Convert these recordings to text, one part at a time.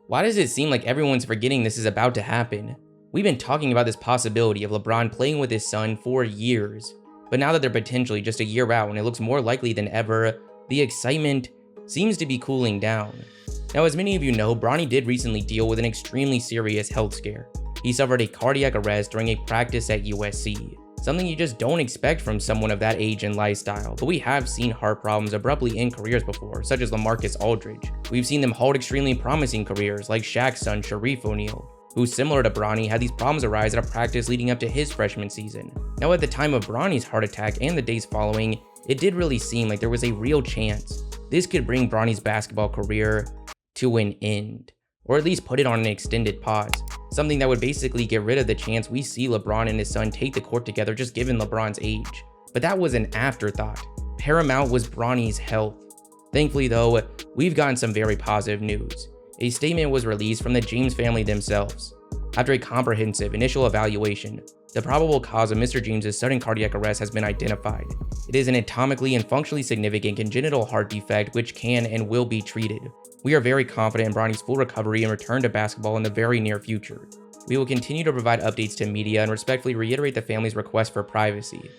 Why does it seem like everyone's forgetting this is about to happen? We've been talking about this possibility of LeBron playing with his son for years, but now that they're potentially just a year out and it looks more likely than ever, the excitement seems to be cooling down. Now, as many of you know, Bronny did recently deal with an extremely serious health scare. He suffered a cardiac arrest during a practice at USC, something you just don't expect from someone of that age and lifestyle, but we have seen heart problems abruptly end careers before, such as LaMarcus Aldridge. We've seen them halt extremely promising careers like Shaq's son Shareef O'Neal, who, similar to Bronny, had these problems arise at a practice leading up to his freshman season. Now, at the time of Bronny's heart attack and the days following, it did really seem like there was a real chance this could bring Bronny's basketball career to an end, or at least put it on an extended pause, something that would basically get rid of the chance we see LeBron and his son take the court together just given LeBron's age. But that was an afterthought. Paramount was Bronny's health. Thankfully though, we've gotten some very positive news. A statement was released from the James family themselves. After a comprehensive initial evaluation, the probable cause of Mr. James's sudden cardiac arrest has been identified. It is an anatomically and functionally significant congenital heart defect which can and will be treated. We are very confident in Bronny's full recovery and return to basketball in the very near future. We will continue to provide updates to media and respectfully reiterate the family's request for privacy.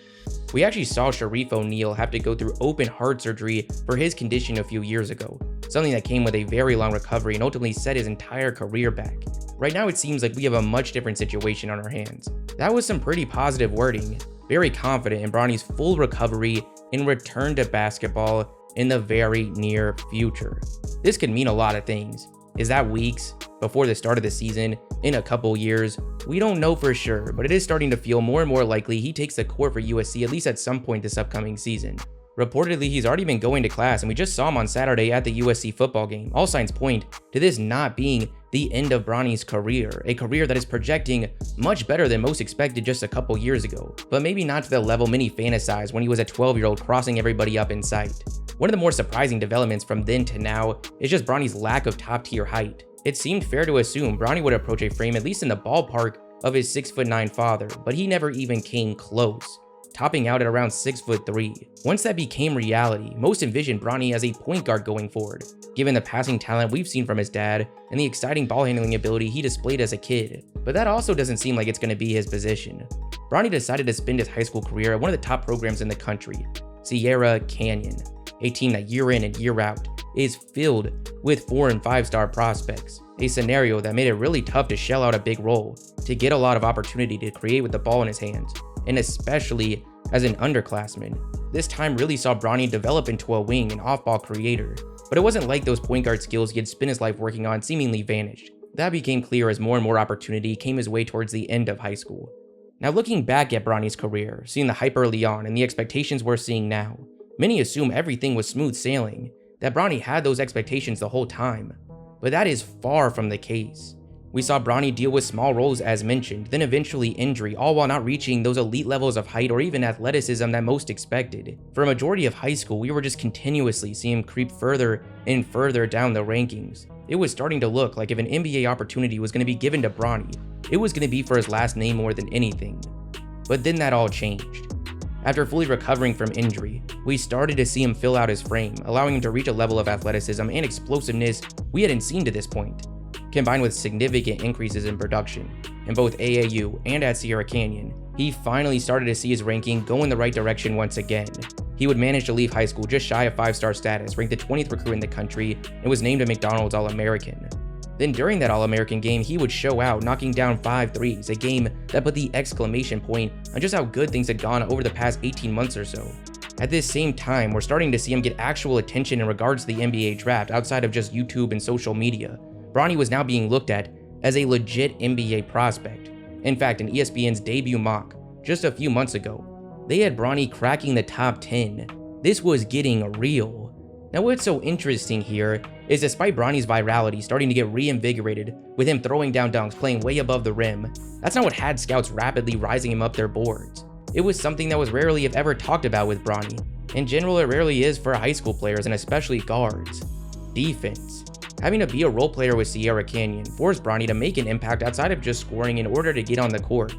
We actually saw Shareef O'Neal have to go through open heart surgery for his condition a few years ago, something that came with a very long recovery and ultimately set his entire career back. Right now it seems like we have a much different situation on our hands. That was some pretty positive wording. Very confident in Bronny's full recovery and return to basketball in the very near future. This could mean a lot of things. Is that weeks? Before the start of the season? In a couple years? We don't know for sure, but it is starting to feel more and more likely he takes the court for USC at least at some point this upcoming season. Reportedly, he's already been going to class, and we just saw him on Saturday at the USC football game. All signs point to this not being the end of Bronny's career, a career that is projecting much better than most expected just a couple years ago, but maybe not to the level many fantasized when he was a 12-year-old crossing everybody up in sight. One of the more surprising developments from then to now is just Bronny's lack of top-tier height. It seemed fair to assume Bronny would approach a frame at least in the ballpark of his 6'9" father, but he never even came close, topping out at around 6'3". Once that became reality, most envisioned Bronny as a point guard going forward, given the passing talent we've seen from his dad and the exciting ball handling ability he displayed as a kid. But that also doesn't seem like it's going to be his position. Bronny decided to spend his high school career at one of the top programs in the country, Sierra Canyon, a team that year in and year out is filled with 4- and 5-star prospects, a scenario that made it really tough to shell out a big role, to get a lot of opportunity to create with the ball in his hands, and especially as an underclassman. This time really saw Bronny develop into a wing and off-ball creator, but it wasn't like those point guard skills he had spent his life working on seemingly vanished. That became clear as more and more opportunity came his way towards the end of high school. Now looking back at Bronny's career, seeing the hype early on and the expectations we're seeing now, many assume everything was smooth sailing, that Bronny had those expectations the whole time, but that is far from the case. We saw Bronny deal with small roles as mentioned, then eventually injury, all while not reaching those elite levels of height or even athleticism that most expected. For a majority of high school, we were just continuously seeing him creep further and further down the rankings. It was starting to look like if an NBA opportunity was going to be given to Bronny, it was going to be for his last name more than anything. But then that all changed. After fully recovering from injury, we started to see him fill out his frame, allowing him to reach a level of athleticism and explosiveness we hadn't seen to this point. Combined with significant increases in production in both AAU and at Sierra Canyon, he finally started to see his ranking go in the right direction once again. He would manage to leave high school just shy of 5-star status, ranked the 20th recruit in the country, and was named a McDonald's All-American. Then during that All-American game, he would show out, knocking down 5 threes, a game that put the exclamation point on just how good things had gone over the past 18 months or so. At this same time, we're starting to see him get actual attention in regards to the NBA draft outside of just YouTube and social media. Bronny was now being looked at as a legit NBA prospect. In fact, in ESPN's debut mock, just a few months ago, they had Bronny cracking the top 10. This was getting real. Now what's so interesting here is despite Bronny's virality starting to get reinvigorated with him throwing down dunks, playing way above the rim, that's not what had scouts rapidly rising him up their boards. It was something that was rarely if ever talked about with Bronny. In general, it rarely is for high school players and especially guards. Defense. Having to be a role player with Sierra Canyon forced Bronny to make an impact outside of just scoring in order to get on the court.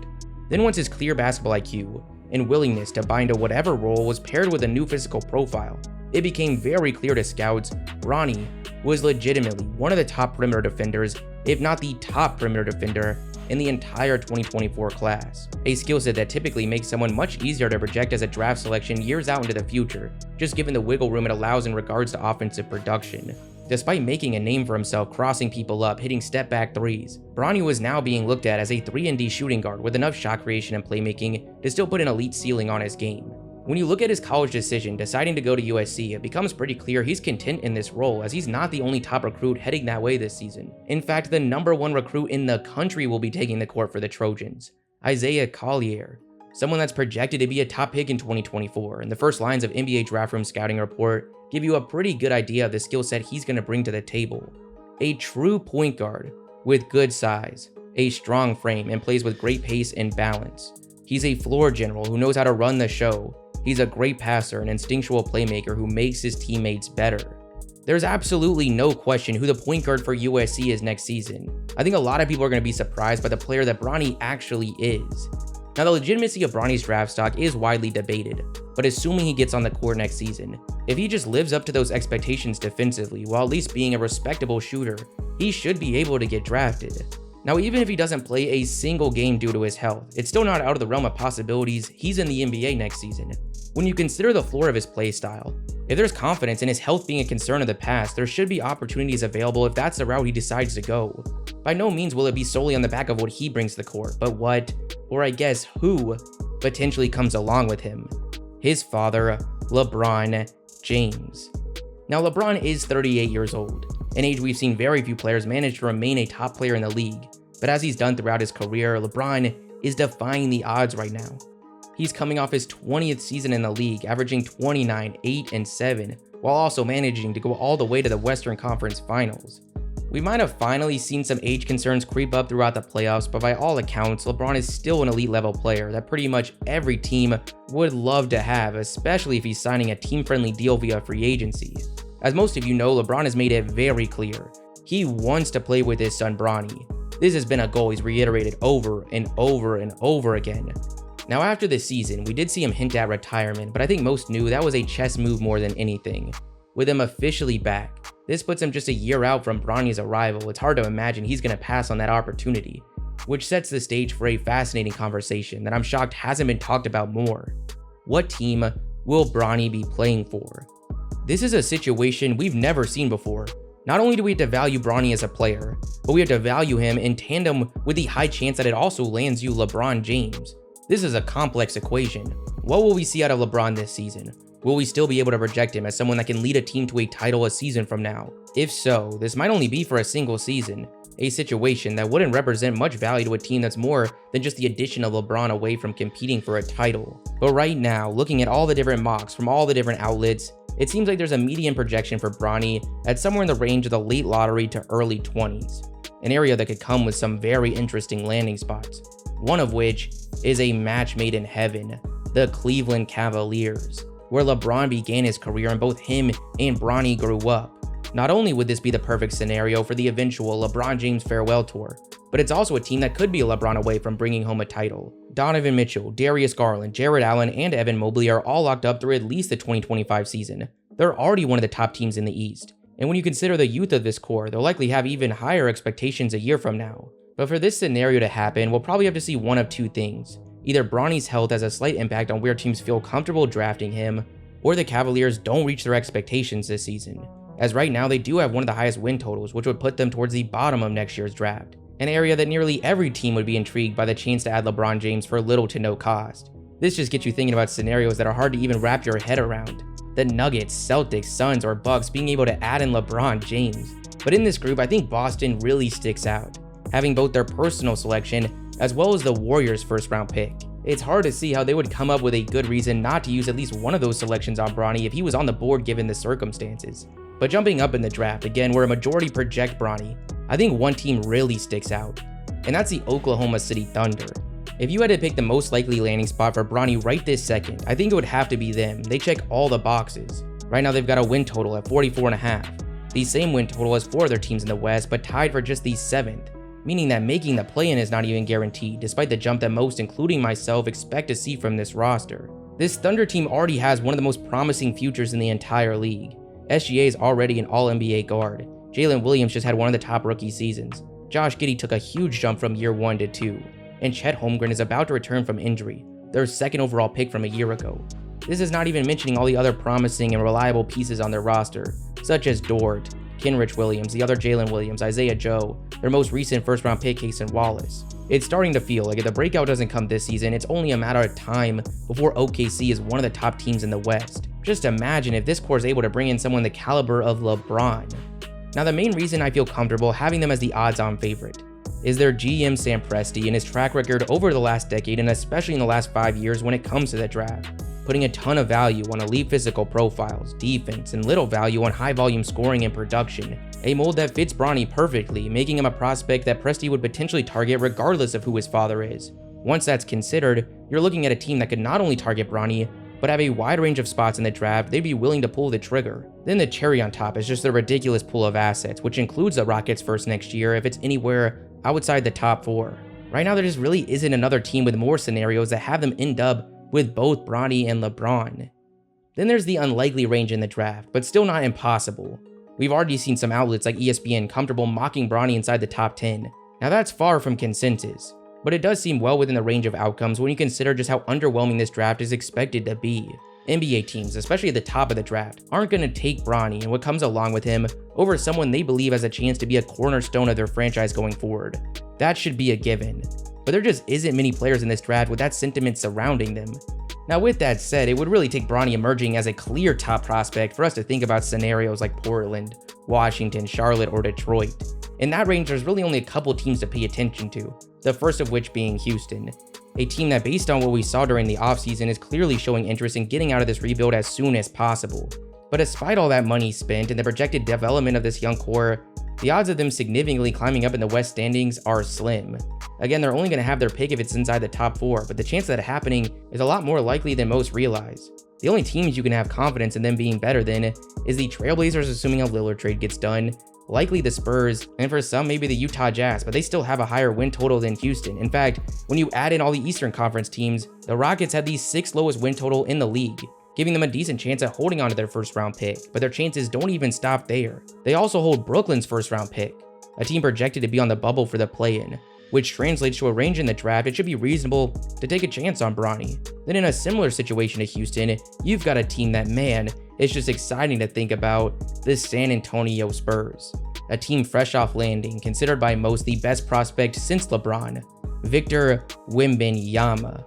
Then once his clear basketball IQ and willingness to bind to whatever role was paired with a new physical profile, it became very clear to scouts Bronny was legitimately one of the top perimeter defenders, if not the top perimeter defender in the entire 2024 class. A skill set that typically makes someone much easier to project as a draft selection years out into the future, just given the wiggle room it allows in regards to offensive production. Despite making a name for himself crossing people up, hitting step-back threes, Bronny was now being looked at as a 3-and-D shooting guard with enough shot creation and playmaking to still put an elite ceiling on his game. When you look at his college decision, deciding to go to USC, it becomes pretty clear he's content in this role, as he's not the only top recruit heading that way this season. In fact, the #1 recruit in the country will be taking the court for the Trojans, Isaiah Collier, someone that's projected to be a top pick in 2024, and the first lines of NBA Draft Room scouting report give you a pretty good idea of the skill set he's going to bring to the table. A true point guard with good size, a strong frame, and plays with great pace and balance. He's a floor general who knows how to run the show. He's a great passer and instinctual playmaker who makes his teammates better. There's absolutely no question who the point guard for USC is next season. I think a lot of people are going to be surprised by the player that Bronny actually is. Now, the legitimacy of Bronny's draft stock is widely debated, but assuming he gets on the court next season, if he just lives up to those expectations defensively while at least being a respectable shooter, he should be able to get drafted. Now, even if he doesn't play a single game due to his health, it's still not out of the realm of possibilities he's in the NBA next season. When you consider the floor of his play style, if there's confidence in his health being a concern of the past, there should be opportunities available if that's the route he decides to go. By no means will it be solely on the back of what he brings to the court, but what, or I guess who, potentially comes along with him. His father, LeBron James. Now, LeBron is 38 years old, an age we've seen very few players manage to remain a top player in the league, but as he's done throughout his career, LeBron is defying the odds right now. He's coming off his 20th season in the league, averaging 29, 8, and 7, while also managing to go all the way to the Western Conference Finals. We might have finally seen some age concerns creep up throughout the playoffs, but by all accounts, LeBron is still an elite level player that pretty much every team would love to have, especially if he's signing a team-friendly deal via free agency. As most of you know, LeBron has made it very clear. He wants to play with his son Bronny. This has been a goal he's reiterated over and over and over again. Now, after this season, we did see him hint at retirement, but I think most knew that was a chess move more than anything. With him officially back, this puts him just a year out from Bronny's arrival. It's hard to imagine he's going to pass on that opportunity, which sets the stage for a fascinating conversation that I'm shocked hasn't been talked about more. What team will Bronny be playing for? This is a situation we've never seen before. Not only do we have to value Bronny as a player, but we have to value him in tandem with the high chance that it also lands you LeBron James. This is a complex equation. What will we see out of LeBron this season? Will we still be able to project him as someone that can lead a team to a title a season from now? If so, this might only be for a single season, a situation that wouldn't represent much value to a team that's more than just the addition of LeBron away from competing for a title. But right now, looking at all the different mocks from all the different outlets, it seems like there's a median projection for Bronny at somewhere in the range of the late lottery to early 20s, an area that could come with some very interesting landing spots, one of which is a match made in heaven, the Cleveland Cavaliers, where LeBron began his career and both him and Bronny grew up. Not only would this be the perfect scenario for the eventual LeBron James farewell tour, but it's also a team that could be a LeBron away from bringing home a title. Donovan Mitchell, Darius Garland, Jared Allen, and Evan Mobley are all locked up through at least the 2025 season. They're already one of the top teams in the East, and when you consider the youth of this core, they'll likely have even higher expectations a year from now. But for this scenario to happen, we'll probably have to see one of two things. Either Bronny's health has a slight impact on where teams feel comfortable drafting him, or the Cavaliers don't reach their expectations this season, as right now they do have one of the highest win totals, which would put them towards the bottom of next year's draft, an area that nearly every team would be intrigued by the chance to add LeBron James for little to no cost. This just gets you thinking about scenarios that are hard to even wrap your head around. The Nuggets, Celtics, Suns, or Bucks being able to add in LeBron James. But in this group, I think Boston really sticks out, having both their personal selection as well as the Warriors' first-round pick. It's hard to see how they would come up with a good reason not to use at least one of those selections on Bronny if he was on the board given the circumstances. But jumping up in the draft, again, where a majority project Bronny, I think one team really sticks out, and that's the Oklahoma City Thunder. If you had to pick the most likely landing spot for Bronny right this second, I think it would have to be them. They check all the boxes. Right now they've got a win total at 44.5. The same win total as 4 other teams in the West, but tied for just the 7th. Meaning that making the play-in is not even guaranteed, despite the jump that most, including myself, expect to see from this roster. This Thunder team already has one of the most promising futures in the entire league. SGA is already an All-NBA guard. Jalen Williams just had one of the top rookie seasons. Josh Giddey took a huge jump from year 1 to 2. And Chet Holmgren is about to return from injury, their second overall pick from a year ago. This is not even mentioning all the other promising and reliable pieces on their roster, such as Dort, Kenrich Williams, the other Jalen Williams, Isaiah Joe, their most recent first-round pick Cason Wallace. It's starting to feel like if the breakout doesn't come this season, it's only a matter of time before OKC is one of the top teams in the West. Just imagine if this core is able to bring in someone the caliber of LeBron. Now, the main reason I feel comfortable having them as the odds-on favorite is their GM Sam Presti and his track record over the last decade, and especially in the last 5 years when it comes to the draft, putting a ton of value on elite physical profiles, defense, and little value on high-volume scoring and production, a mold that fits Bronny perfectly, making him a prospect that Presti would potentially target regardless of who his father is. Once that's considered, you're looking at a team that could not only target Bronny, but have a wide range of spots in the draft they'd be willing to pull the trigger. Then the cherry on top is just the ridiculous pool of assets, which includes the Rockets first next year if it's anywhere outside the top 4. Right now, there just really isn't another team with more scenarios that have them end up with both Bronny and LeBron. Then there's the unlikely range in the draft, but still not impossible. We've already seen some outlets like ESPN comfortable mocking Bronny inside the top 10. Now that's far from consensus, but it does seem well within the range of outcomes when you consider just how underwhelming this draft is expected to be. NBA teams, especially at the top of the draft, aren't going to take Bronny and what comes along with him over someone they believe has a chance to be a cornerstone of their franchise going forward. That should be a given. But there just isn't many players in this draft with that sentiment surrounding them. Now, with that said, it would really take Bronny emerging as a clear top prospect for us to think about scenarios like Portland, Washington, Charlotte, or Detroit. In that range, there's really only a couple teams to pay attention to, the first of which being Houston, a team that, based on what we saw during the offseason, is clearly showing interest in getting out of this rebuild as soon as possible. But despite all that money spent and the projected development of this young core, the odds of them significantly climbing up in the West standings are slim. Again, they're only going to have their pick if it's inside the top 4, but the chance of that happening is a lot more likely than most realize. The only teams you can have confidence in them being better than is the Trailblazers, assuming a Lillard trade gets done, likely the Spurs, and for some maybe the Utah Jazz, but they still have a higher win total than Houston. In fact, when you add in all the Eastern Conference teams, the Rockets had the 6th lowest win total in the league, giving them a decent chance at holding on to their first round pick, but their chances don't even stop there. They also hold Brooklyn's first round pick, a team projected to be on the bubble for the play-in, which translates to a range in the draft. It should be reasonable to take a chance on Bronny. Then in a similar situation to Houston, you've got a team that, man, it's just exciting to think about, the San Antonio Spurs, a team fresh off landing, considered by most the best prospect since LeBron, Victor Wembanyama.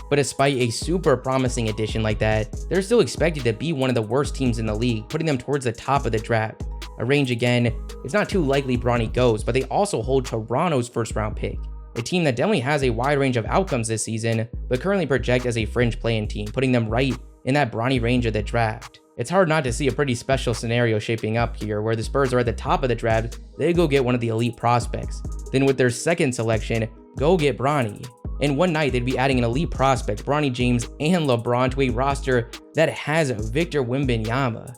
But despite a super promising addition like that, they're still expected to be one of the worst teams in the league, putting them towards the top of the draft. A range, again, it's not too likely Bronny goes, but they also hold Toronto's first round pick, a team that definitely has a wide range of outcomes this season, but currently project as a fringe play-in team, putting them right in that Bronny range of the draft. It's hard not to see a pretty special scenario shaping up here, where the Spurs are at the top of the draft, they go get one of the elite prospects. Then with their second selection, go get Bronny. In one night, they'd be adding an elite prospect, Bronny James and LeBron, to a roster that has Victor Wembanyama.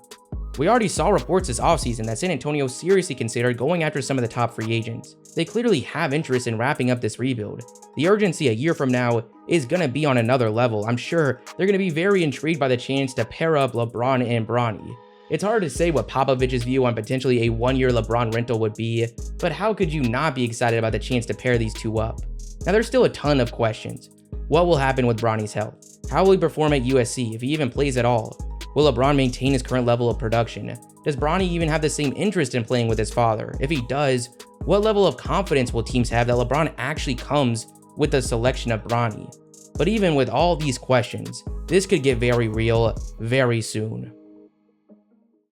We already saw reports this offseason that San Antonio seriously considered going after some of the top free agents. They clearly have interest in wrapping up this rebuild. The urgency a year from now is going to be on another level. I'm sure they're going to be very intrigued by the chance to pair up LeBron and Bronny. It's hard to say what Popovich's view on potentially a one-year LeBron rental would be, but how could you not be excited about the chance to pair these two up? Now, there's still a ton of questions. What will happen with Bronny's health? How will he perform at USC if he even plays at all? Will LeBron maintain his current level of production? Does Bronny even have the same interest in playing with his father? If he does, what level of confidence will teams have that LeBron actually comes with the selection of Bronny? But even with all these questions, this could get very real very soon.